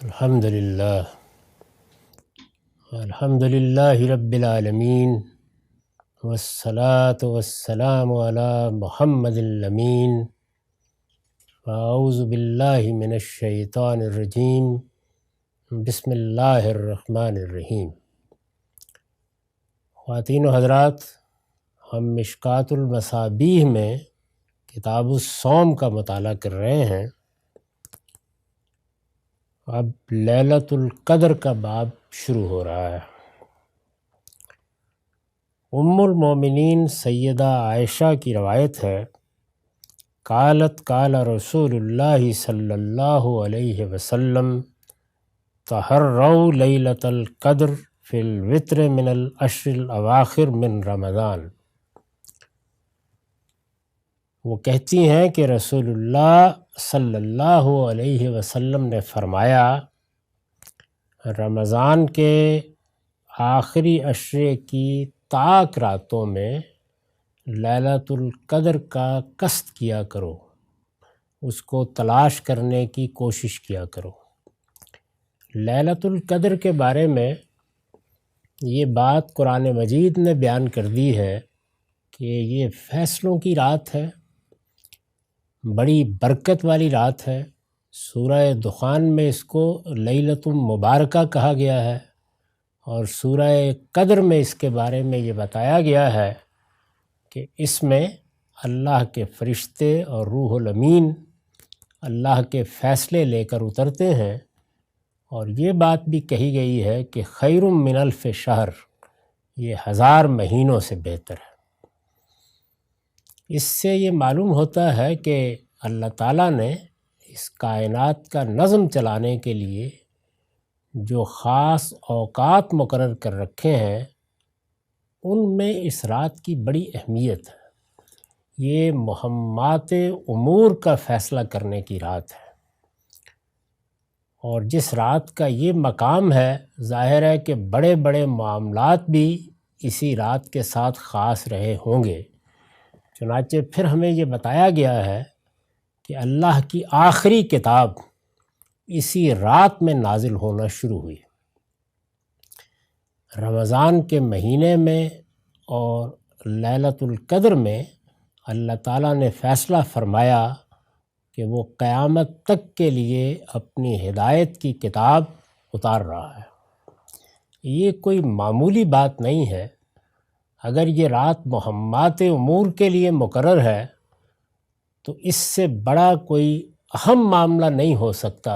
الحمد للہ رب العالمین والصلاة والسلام علی محمد الامین اعوذ باللہ من الشیطان الرجیم بسم اللہ الرحمن الرحیم۔ خواتین و حضرات، ہم مشکوٰۃ المصابیح میں کتاب الصوم کا مطالعہ کر رہے ہیں۔ اب لیلۃ القدر کا باب شروع ہو رہا ہے۔ ام المومنین سیدہ عائشہ کی روایت ہے، قالت قال رسول اللہ صلی اللہ علیہ وسلم تحروا لیلۃ القدر فی الوتر من العشر الاواخر من رمضان۔ وہ کہتی ہیں کہ رسول اللہ صلی اللہ علیہ وسلم نے فرمایا، رمضان کے آخری عشرے کی طاق راتوں میں لیلۃ القدر کا قصد کیا کرو، اس کو تلاش کرنے کی کوشش کیا کرو۔ لیلۃ القدر کے بارے میں یہ بات قرآن مجید نے بیان کر دی ہے کہ یہ فیصلوں کی رات ہے، بڑی برکت والی رات ہے۔ سورہ دخان میں اس کو لیلۃ مبارکہ کہا گیا ہے، اور سورہ قدر میں اس کے بارے میں یہ بتایا گیا ہے کہ اس میں اللہ کے فرشتے اور روح الامین اللہ کے فیصلے لے کر اترتے ہیں، اور یہ بات بھی کہی گئی ہے کہ خیر من الف شہر، یہ 1000 مہینوں سے بہتر ہے۔ اس سے یہ معلوم ہوتا ہے کہ اللہ تعالیٰ نے اس کائنات کا نظم چلانے کے لیے جو خاص اوقات مقرر کر رکھے ہیں، ان میں اس رات کی بڑی اہمیت ہے۔ یہ مہمات امور کا فیصلہ کرنے کی رات ہے، اور جس رات کا یہ مقام ہے، ظاہر ہے کہ بڑے بڑے معاملات بھی اسی رات کے ساتھ خاص رہے ہوں گے۔ چنانچہ پھر ہمیں یہ بتایا گیا ہے کہ اللہ کی آخری کتاب اسی رات میں نازل ہونا شروع ہوئی۔ رمضان کے مہینے میں اور لیلۃ القدر میں اللہ تعالیٰ نے فیصلہ فرمایا کہ وہ قیامت تک کے لیے اپنی ہدایت کی کتاب اتار رہا ہے۔ یہ کوئی معمولی بات نہیں ہے۔ اگر یہ رات مہمات امور کے لیے مقرر ہے تو اس سے بڑا کوئی اہم معاملہ نہیں ہو سکتا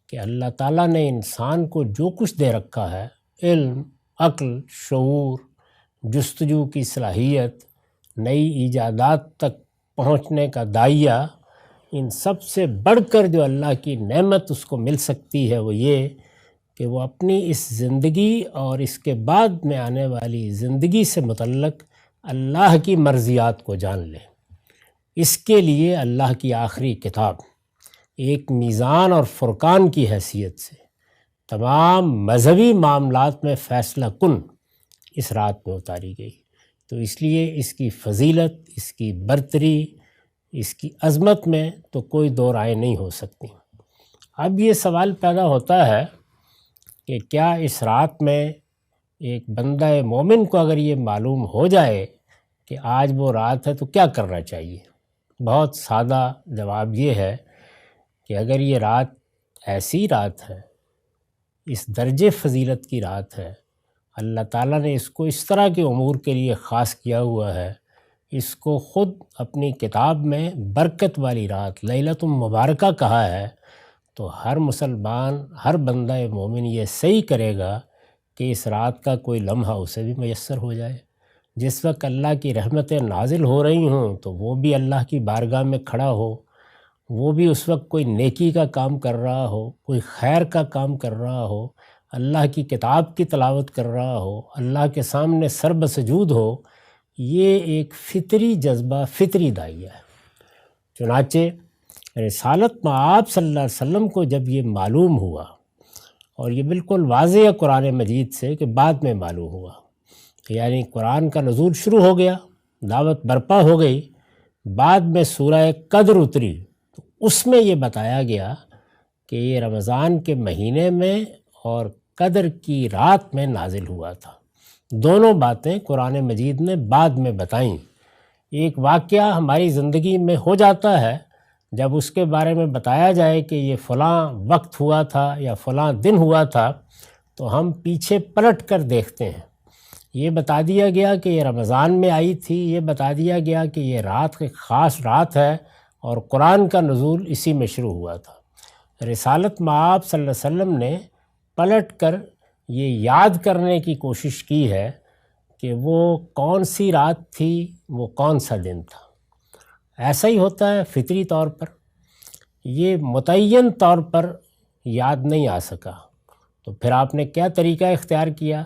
کہ اللہ تعالیٰ نے انسان کو جو کچھ دے رکھا ہے، علم، عقل، شعور، جستجو کی صلاحیت، نئی ایجادات تک پہنچنے کا داعیہ، ان سب سے بڑھ کر جو اللہ کی نعمت اس کو مل سکتی ہے وہ یہ کہ وہ اپنی اس زندگی اور اس کے بعد میں آنے والی زندگی سے متعلق اللہ کی مرضیات کو جان لے۔ اس کے لیے اللہ کی آخری کتاب ایک میزان اور فرقان کی حیثیت سے تمام مذہبی معاملات میں فیصلہ کن اس رات میں اتاری گئی۔ تو اس لیے اس کی فضیلت، اس کی برتری، اس کی عظمت میں تو کوئی دو رائے نہیں ہو سکتی۔ اب یہ سوال پیدا ہوتا ہے کہ کیا اس رات میں ایک بندہ مومن کو اگر یہ معلوم ہو جائے کہ آج وہ رات ہے تو کیا کرنا چاہیے؟ بہت سادہ جواب یہ ہے کہ اگر یہ رات ایسی رات ہے، اس درجے فضیلت کی رات ہے، اللہ تعالیٰ نے اس کو اس طرح کے امور کے لیے خاص کیا ہوا ہے، اس کو خود اپنی کتاب میں برکت والی رات لیلۃ مبارکہ کہا ہے، تو ہر مسلمان، ہر بندہ مومن یہ صحیح کرے گا کہ اس رات کا کوئی لمحہ اسے بھی میسر ہو جائے۔ جس وقت اللہ کی رحمتیں نازل ہو رہی ہوں تو وہ بھی اللہ کی بارگاہ میں کھڑا ہو، وہ بھی اس وقت کوئی نیکی کا کام کر رہا ہو، کوئی خیر کا کام کر رہا ہو، اللہ کی کتاب کی تلاوت کر رہا ہو، اللہ کے سامنے سر بسجود ہو، یہ ایک فطری جذبہ، فطری داعیہ ہے۔ چنانچہ رسالت مآب صلی اللہ علیہ وسلم کو جب یہ معلوم ہوا، اور یہ بالکل واضح ہے قرآن مجید سے کہ بعد میں معلوم ہوا، یعنی قرآن کا نزول شروع ہو گیا، دعوت برپا ہو گئی، بعد میں سورہ قدر اتری، تو اس میں یہ بتایا گیا کہ یہ رمضان کے مہینے میں اور قدر کی رات میں نازل ہوا تھا۔ دونوں باتیں قرآن مجید نے بعد میں بتائیں۔ ایک واقعہ ہماری زندگی میں ہو جاتا ہے، جب اس کے بارے میں بتایا جائے کہ یہ فلاں وقت ہوا تھا یا فلاں دن ہوا تھا، تو ہم پیچھے پلٹ کر دیکھتے ہیں۔ یہ بتا دیا گیا کہ یہ رمضان میں آئی تھی، یہ بتا دیا گیا کہ یہ رات ایک خاص رات ہے اور قرآن کا نزول اسی میں شروع ہوا تھا۔ رسالت مآب صلی اللہ علیہ وسلم نے پلٹ کر یہ یاد کرنے کی کوشش کی ہے کہ وہ کون سی رات تھی، وہ کون سا دن تھا۔ ایسا ہی ہوتا ہے فطری طور پر، یہ متعین طور پر یاد نہیں آ سکا، تو پھر آپ نے کیا طریقہ اختیار کیا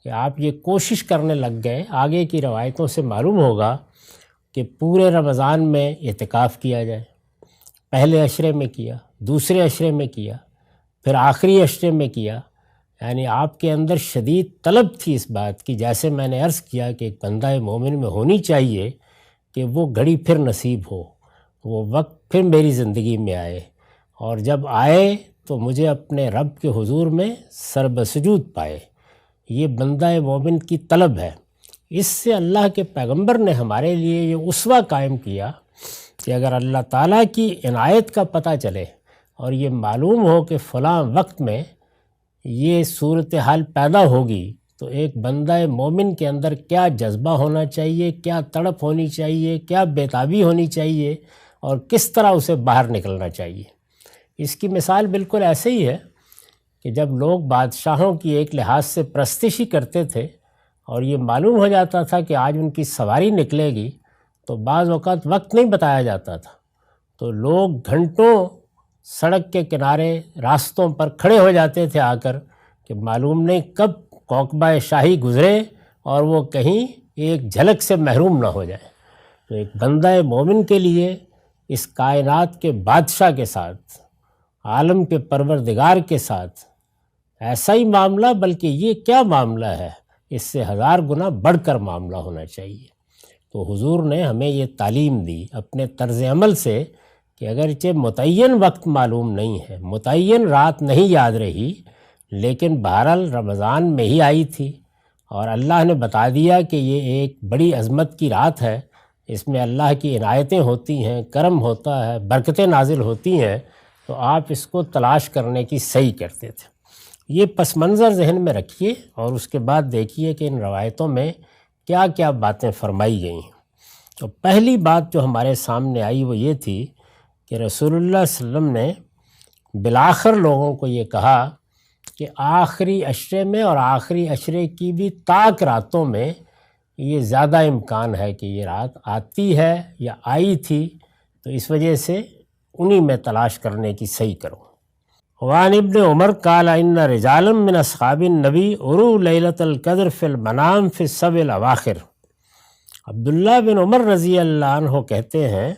کہ آپ یہ کوشش کرنے لگ گئے۔ آگے کی روایتوں سے معلوم ہوگا کہ پورے رمضان میں اعتکاف کیا جائے، پہلے عشرے میں کیا، دوسرے عشرے میں کیا، پھر آخری عشرے میں کیا۔ یعنی آپ کے اندر شدید طلب تھی اس بات کی، جیسے میں نے عرض کیا کہ ایک بندہ مومن میں ہونی چاہیے کہ وہ گھڑی پھر نصیب ہو، وہ وقت پھر میری زندگی میں آئے، اور جب آئے تو مجھے اپنے رب کے حضور میں سر بسجود پائے۔ یہ بندہ مومن کی طلب ہے۔ اس سے اللہ کے پیغمبر نے ہمارے لیے یہ اسوہ قائم کیا کہ اگر اللہ تعالیٰ کی عنایت کا پتہ چلے اور یہ معلوم ہو کہ فلاں وقت میں یہ صورتحال پیدا ہوگی، تو ایک بندہ مومن کے اندر کیا جذبہ ہونا چاہیے، کیا تڑپ ہونی چاہیے، کیا بیتابی ہونی چاہیے، اور کس طرح اسے باہر نکلنا چاہیے۔ اس کی مثال بالکل ایسے ہی ہے کہ جب لوگ بادشاہوں کی ایک لحاظ سے پرستش ہی کرتے تھے اور یہ معلوم ہو جاتا تھا کہ آج ان کی سواری نکلے گی، تو بعض اوقات وقت نہیں بتایا جاتا تھا، تو لوگ گھنٹوں سڑک کے کنارے راستوں پر کھڑے ہو جاتے تھے آ کر کہ معلوم نہیں کب کوکبہ شاہی گزرے اور وہ کہیں ایک جھلک سے محروم نہ ہو جائے۔ تو ایک بندہ مومن کے لیے اس کائنات کے بادشاہ کے ساتھ، عالم کے پروردگار کے ساتھ ایسا ہی معاملہ، بلکہ یہ کیا معاملہ ہے، اس سے 1000 گنا بڑھ کر معاملہ ہونا چاہیے۔ تو حضور نے ہمیں یہ تعلیم دی اپنے طرز عمل سے کہ اگرچہ متعین وقت معلوم نہیں ہے، متعین رات نہیں یاد رہی، لیکن بہرحال رمضان میں ہی آئی تھی، اور اللہ نے بتا دیا کہ یہ ایک بڑی عظمت کی رات ہے، اس میں اللہ کی عنایتیں ہوتی ہیں، کرم ہوتا ہے، برکتیں نازل ہوتی ہیں، تو آپ اس کو تلاش کرنے کی صحیح کرتے تھے۔ یہ پس منظر ذہن میں رکھیے اور اس کے بعد دیکھیے کہ ان روایتوں میں کیا کیا باتیں فرمائی گئی ہیں۔ تو پہلی بات جو ہمارے سامنے آئی وہ یہ تھی کہ رسول اللہ صلی اللہ علیہ وسلم نے بالآخر لوگوں کو یہ کہا کہ آخری عشرے میں اور آخری عشرے کی بھی طاق راتوں میں یہ زیادہ امکان ہے کہ یہ رات آتی ہے یا آئی تھی، تو اس وجہ سے انہی میں تلاش کرنے کی صحیح کرو۔ وعن ابن عمر قال ان رجالا من اصحاب النبی اروا لیلۃ القدر فی المنام فی السبع الاواخر۔ عبداللہ بن عمر رضی اللہ عنہ کہتے ہیں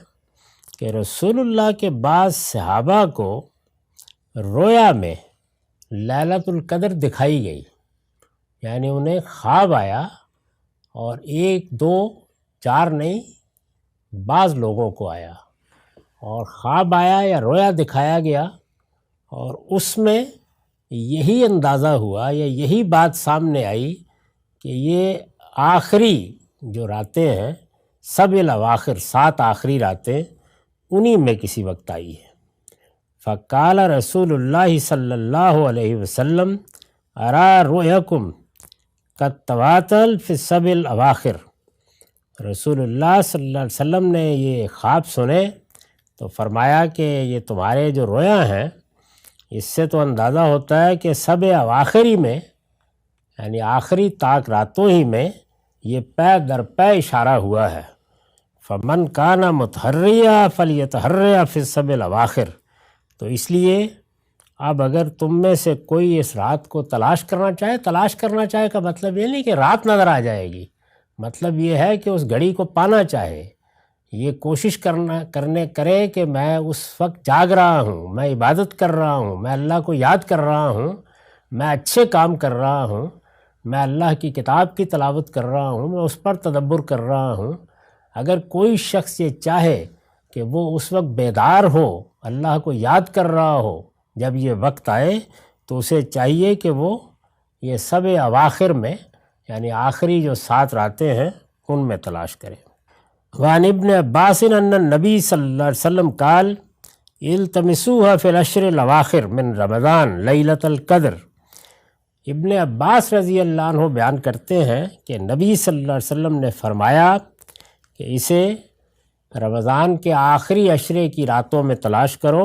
کہ رسول اللہ کے بعض صحابہ کو رویا میں لیلۃ القدر دکھائی گئی، یعنی انہیں خواب آیا، اور 1 2 4 نہیں، بعض لوگوں کو آیا، اور خواب آیا یا رویا دکھایا گیا، اور اس میں یہی اندازہ ہوا یا یہی بات سامنے آئی کہ یہ آخری جو راتیں ہیں، سبع الاواخر 7 آخری راتیں، انہی میں کسی وقت آئی ہے۔ فقال رسول اللہ صلی اللہ علیہ وسلم ارا رؤیکم قد تواتر فی السبع الاواخر۔ رسول اللہ صلی اللہ علیہ وسلم نے یہ خواب سنے تو فرمایا کہ یہ تمہارے جو رویا ہیں، اس سے تو اندازہ ہوتا ہے کہ سبع اواخر ہی میں، یعنی آخری طاق راتوں ہی میں یہ پے در پے اشارہ ہوا ہے۔ فمن کان متحریا فلیتحریا فی السبع الاواخر۔ تو اس لیے اب اگر تم میں سے کوئی اس رات کو تلاش کرنا چاہے کا مطلب یہ نہیں کہ رات نظر آ جائے گی، مطلب یہ ہے کہ اس گھڑی کو پانا چاہے، یہ کوشش کرے کہ میں اس وقت جاگ رہا ہوں، میں عبادت کر رہا ہوں، میں اللہ کو یاد کر رہا ہوں، میں اچھے کام کر رہا ہوں، میں اللہ کی کتاب کی تلاوت کر رہا ہوں، میں اس پر تدبر کر رہا ہوں۔ اگر کوئی شخص یہ چاہے کہ وہ اس وقت بیدار ہو، اللہ کو یاد کر رہا ہو جب یہ وقت آئے تو اسے چاہیے کہ وہ یہ سب اواخر میں یعنی آخری جو 7 راتیں ہیں ان میں تلاش کرے۔ وعن ابن عباس ان النبی صلی اللہ علیہ وسلم قال التمسوها فی العشر الاواخر من رمضان لیلۃ القدر۔ ابن عباس رضی اللہ عنہ بیان کرتے ہیں کہ نبی صلی اللہ علیہ وسلم نے فرمایا کہ اسے رمضان کے آخری عشرے کی راتوں میں تلاش کرو،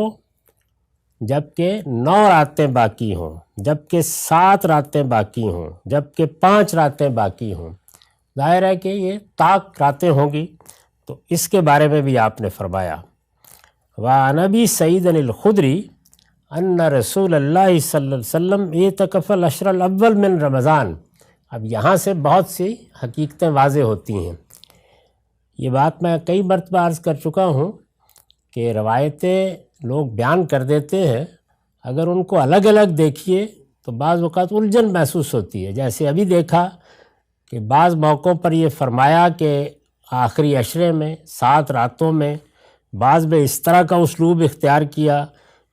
جبکہ 9 راتیں باقی ہوں، جبکہ 7 راتیں باقی ہوں، جبکہ 5 راتیں باقی ہوں۔ ظاہر ہے کہ یہ طاق راتیں ہوں گی، تو اس کے بارے میں بھی آپ نے فرمایا۔ وعن ابی سعید الخدری ان رسول اللہ صلی اللہ علیہ وسلم اعتکف العشر الاول من رمضان۔ اب یہاں سے بہت سی حقیقتیں واضح ہوتی ہیں۔ یہ بات میں کئی مرتبہ عرض کر چکا ہوں کہ روایتیں لوگ بیان کر دیتے ہیں، اگر ان کو الگ الگ دیکھیے تو بعض اوقات الجھن محسوس ہوتی ہے۔ جیسے ابھی دیکھا کہ بعض موقعوں پر یہ فرمایا کہ آخری عشرے میں 7 راتوں میں، بعض میں اس طرح کا اسلوب اختیار کیا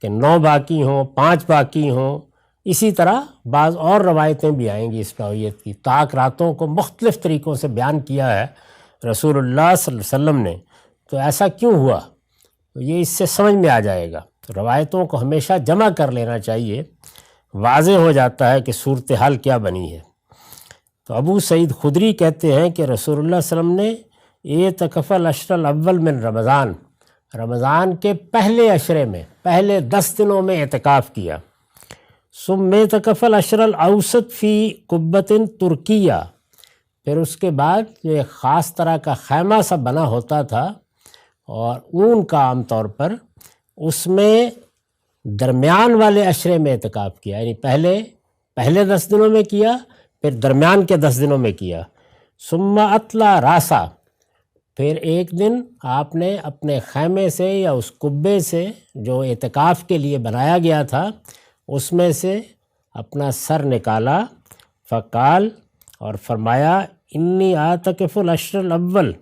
کہ 9 باقی ہوں، 5 باقی ہوں۔ اسی طرح بعض اور روایتیں بھی آئیں گی اس نوعیت کی۔ طاق راتوں کو مختلف طریقوں سے بیان کیا ہے رسول اللہ صلی اللہ علیہ وسلم نے، تو ایسا کیوں ہوا؟ تو یہ اس سے سمجھ میں آ جائے گا۔ تو روایتوں کو ہمیشہ جمع کر لینا چاہیے، واضح ہو جاتا ہے کہ صورتحال کیا بنی ہے۔ تو ابو سعید خدری کہتے ہیں کہ رسول اللہ صلی اللہ علیہ وسلم نے اعتکف العشر الاول من رمضان، رمضان کے پہلے عشرے میں، پہلے 10 دنوں میں اعتکاف کیا۔ ثم اعتکف العشر الاوسط فی قبۃ ترکیہ، پھر اس کے بعد جو ایک خاص طرح کا خیمہ سا بنا ہوتا تھا اور اون کا عام طور پر، اس میں درمیان والے عشرے میں اعتکاف کیا، یعنی پہلے 10 دنوں میں کیا، پھر درمیان کے 10 دنوں میں کیا۔ ثم اطلع راسا، پھر ایک دن آپ نے اپنے خیمے سے یا اس قبے سے جو اعتکاف کے لیے بنایا گیا تھا اس میں سے اپنا سر نکالا، فقال، اور فرمایا انی اعتکف العشر الاول،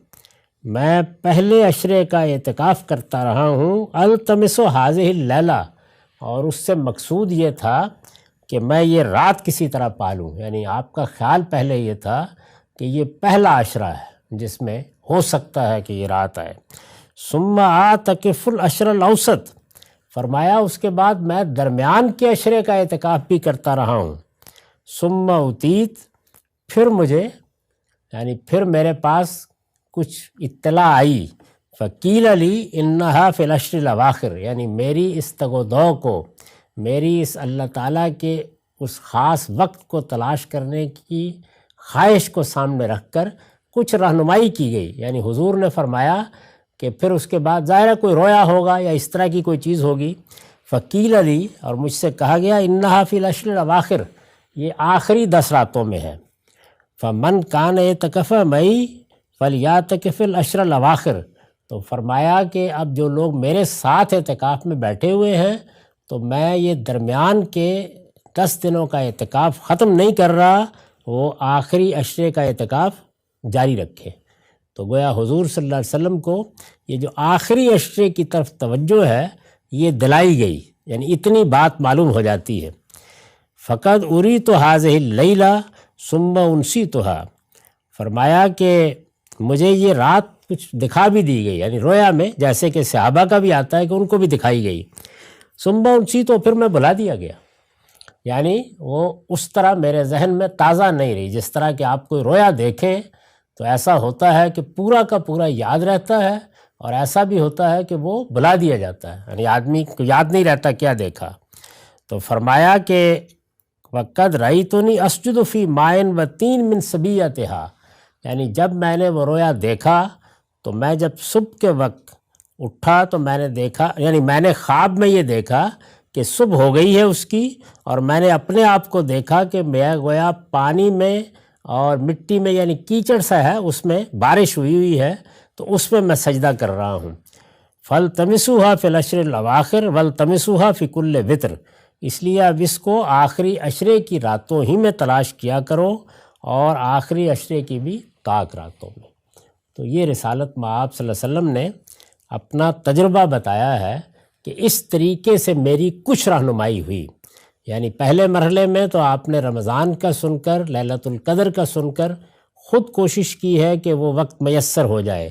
میں پہلے عشرے کا اعتکاف کرتا رہا ہوں، التمس هذه اللیلہ، اور اس سے مقصود یہ تھا کہ میں یہ رات کسی طرح پالوں، یعنی آپ کا خیال پہلے یہ تھا کہ یہ پہلا عشرہ ہے جس میں ہو سکتا ہے کہ یہ رات آئے۔ ثم اعتکف العشر الاوسط، فرمایا اس کے بعد میں درمیان کے عشرے کا اعتکاف بھی کرتا رہا ہوں۔ ثم اتیت، پھر پھر میرے پاس کچھ اطلاع آئی، فقیل لی انہا فی العشر الاواخر، یعنی میری اس تگ و دو کو، میری اس اللہ تعالیٰ کے اس خاص وقت کو تلاش کرنے کی خواہش کو سامنے رکھ کر کچھ رہنمائی کی گئی۔ یعنی حضور نے فرمایا کہ پھر اس کے بعد ظاہر ہے کوئی رویا ہوگا یا اس طرح کی کوئی چیز ہوگی، فقیل لی، اور مجھ سے کہا گیا انہا فی العشر الاواخر، یہ آخری 10 راتوں میں ہے۔ فمن کان اعتکف معی فلیعتکف العشر الاواخر، تو فرمایا کہ اب جو لوگ میرے ساتھ اعتکاف میں بیٹھے ہوئے ہیں تو میں یہ درمیان کے 10 دنوں کا اعتکاف ختم نہیں کر رہا، وہ آخری عشرے کا اعتکاف جاری رکھے۔ تو گویا حضور صلی اللہ علیہ وسلم کو یہ جو آخری عشرے کی طرف توجہ ہے یہ دلائی گئی، یعنی اتنی بات معلوم ہو جاتی ہے۔ فقد اریت هذه اللیلہ ثم انسیتها، فرمایا کہ مجھے یہ رات کچھ دکھا بھی دی گئی، یعنی رویا میں، جیسے کہ صحابہ کا بھی آتا ہے کہ ان کو بھی دکھائی گئی۔ ثم انسیت، پھر میں بھلا دیا گیا، یعنی وہ اس طرح میرے ذہن میں تازہ نہیں رہی۔ جس طرح کہ آپ کوئی رویا دیکھیں تو ایسا ہوتا ہے کہ پورا کا پورا یاد رہتا ہے، اور ایسا بھی ہوتا ہے کہ وہ بھلا دیا جاتا ہے، یعنی آدمی کو یاد نہیں رہتا کیا دیکھا۔ تو فرمایا کہ وقد رأیتنی اسجد فی ماء و طین من صبیۃھا، یعنی جب میں نے وہ رویا دیکھا تو میں جب صبح کے وقت اٹھا تو میں نے دیکھا، یعنی میں نے خواب میں یہ دیکھا کہ صبح ہو گئی ہے اس کی، اور میں نے اپنے آپ کو دیکھا کہ میں گویا پانی میں اور مٹی میں، یعنی کیچڑ سا ہے، اس میں بارش ہوئی ہے، تو اس میں میں سجدہ کر رہا ہوں۔ فَالْتَمِسُوهَا فِي الْعَشْرِ الْأَوَاخِرِ وَالْتَمِسُوهَا فِي كُلِّ وِتْرٍ، اس لیے اب اس کو آخری عشرے کی راتوں ہی میں تلاش کیا کرو، اور آخری عشرے کی بھی طاق راتوں میں۔ تو یہ رسالت مآب صلی اللہ علیہ وسلم نے اپنا تجربہ بتایا ہے کہ اس طریقے سے میری کچھ رہنمائی ہوئی. یعنی پہلے مرحلے میں تو آپ نے رمضان کا سن کر، لیلۃ القدر کا سن کر خود کوشش کی ہے کہ وہ وقت میسر ہو جائے.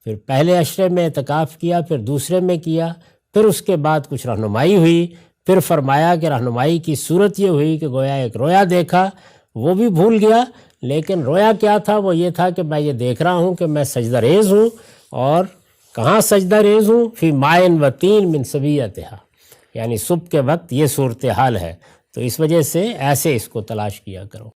پھر پہلے عشرے میں اعتکاف کیا، پھر دوسرے میں کیا، پھر اس کے بعد کچھ رہنمائی ہوئی. پھر فرمایا کہ رہنمائی کی صورت یہ ہوئی کہ گویا ایک رویا دیکھا، وہ بھی بھول گیا، لیکن رویا کیا تھا؟ وہ یہ تھا کہ میں یہ دیکھ رہا ہوں کہ میں سجدہ ریز ہوں. اور کہاں سجدہ ریز ہوں؟ فی مائن و تین من سبیتہا، یعنی صبح کے وقت یہ صورتحال ہے. تو اس وجہ سے ایسے اس کو تلاش کیا کرو.